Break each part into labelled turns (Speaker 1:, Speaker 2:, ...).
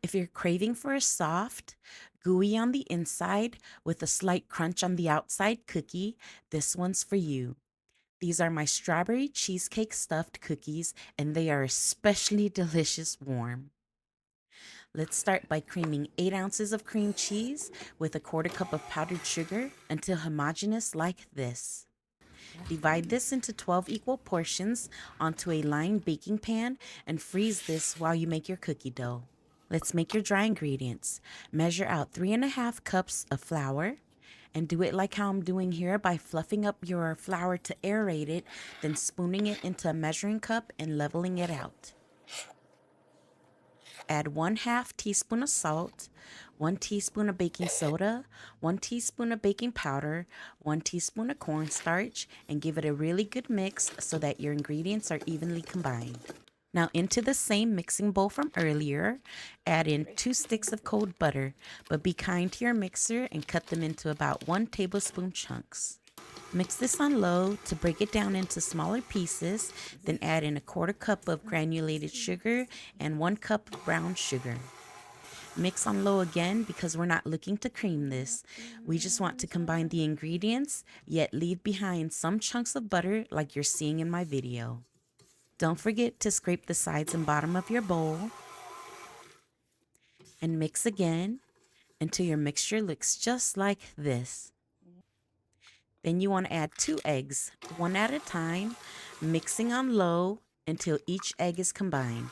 Speaker 1: If you're craving for a soft, gooey on the inside with a slight crunch on the outside cookie, this one's for you. These are my strawberry cheesecake stuffed cookies, and they are especially delicious warm. Let's start by creaming 8 ounces of cream cheese with a quarter cup of powdered sugar until homogeneous like this. Divide this into 12 equal portions onto a lined baking pan and freeze this while you make your cookie dough. Let's make your dry ingredients. Measure out 3.5 cups of flour and do it like how I'm doing here by fluffing up your flour to aerate it, then spooning it into a measuring cup and leveling it out. Add 1/2 teaspoon of salt, 1 teaspoon of baking soda, 1 teaspoon of baking powder, 1 teaspoon of cornstarch, and give it a really good mix so that your ingredients are evenly combined. Now into the same mixing bowl from earlier, add in 2 sticks of cold butter, but be kind to your mixer and cut them into about 1 tablespoon chunks. Mix this on low to break it down into smaller pieces, then add in a quarter cup of granulated sugar and 1 cup of brown sugar. Mix on low again because we're not looking to cream this. We just want to combine the ingredients, yet leave behind some chunks of butter like you're seeing in my video. Don't forget to scrape the sides and bottom of your bowl and mix again until your mixture looks just like this. Then you want to add 2 eggs, one at a time, mixing on low until each egg is combined.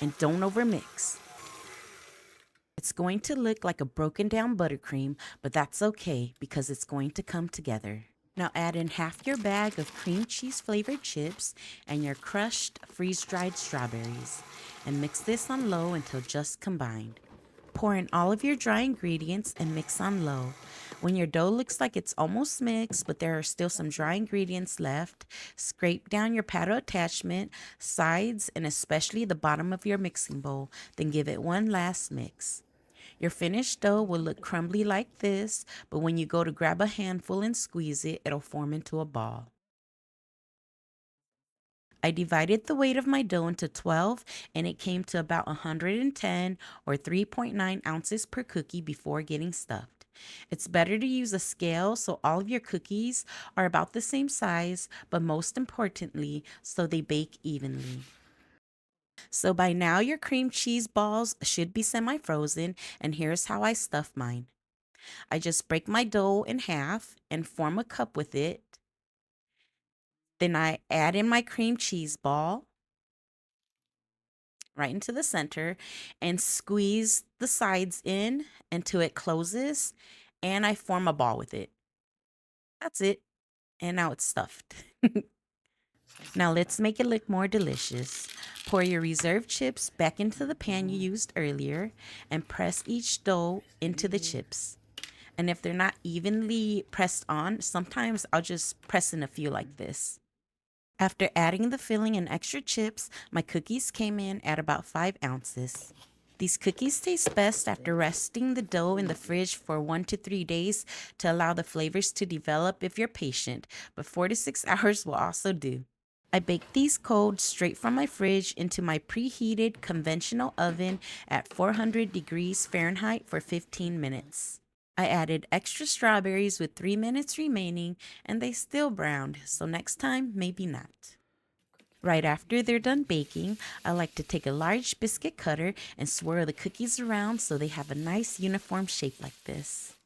Speaker 1: And don't overmix. It's going to look like a broken down buttercream, but that's okay because it's going to come together. Now add in half your bag of cream cheese flavored chips and your crushed freeze-dried strawberries and mix this on low until just combined. Pour in all of your dry ingredients and mix on low. When your dough looks like it's almost mixed, but there are still some dry ingredients left, scrape down your paddle attachment, sides, and especially the bottom of your mixing bowl, then give it one last mix. Your finished dough will look crumbly like this, but when you go to grab a handful and squeeze it, it'll form into a ball. I divided the weight of my dough into 12 and it came to about 110 or 3.9 ounces per cookie before getting stuffed. It's better to use a scale so all of your cookies are about the same size, but most importantly, so they bake evenly. So by now your cream cheese balls should be semi-frozen, and here's how I stuff mine. I just break my dough in half and form a cup with it. Then I add in my cream cheese ball right into the center and squeeze the sides in until it closes, and I form a ball with it. That's it. And now it's stuffed. Now let's make it look more delicious. Pour your reserved chips back into the pan you used earlier and press each dough into the chips. And if they're not evenly pressed on, sometimes I'll just press in a few like this. After adding the filling and extra chips, my cookies came in at about 5 ounces. These cookies taste best after resting the dough in the fridge for 1 to 3 days to allow the flavors to develop if you're patient, but 4 to 6 hours will also do. I baked these cold straight from my fridge into my preheated conventional oven at 400 degrees Fahrenheit for 15 minutes. I added extra strawberries with 3 minutes remaining and they still browned, so next time, maybe not. Right after they're done baking, I like to take a large biscuit cutter and swirl the cookies around so they have a nice uniform shape like this.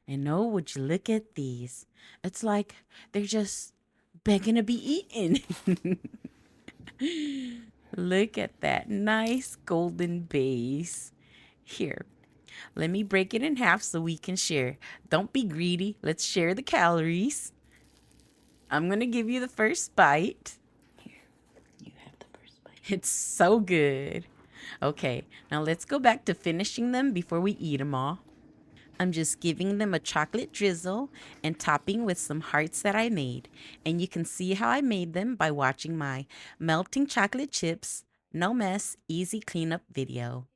Speaker 1: And oh, would you look at these? It's like they're just begging to be eaten. Look at that nice golden base. Here, let me break it in half so we can share. Don't be greedy. Let's share the calories. I'm going to give you the first bite. Here, you have the first bite. It's so good. Okay, now let's go back to finishing them before we eat them all. I'm just giving them a chocolate drizzle and topping with some hearts that I made. And you can see how I made them by watching my melting chocolate chips, no mess, easy cleanup video.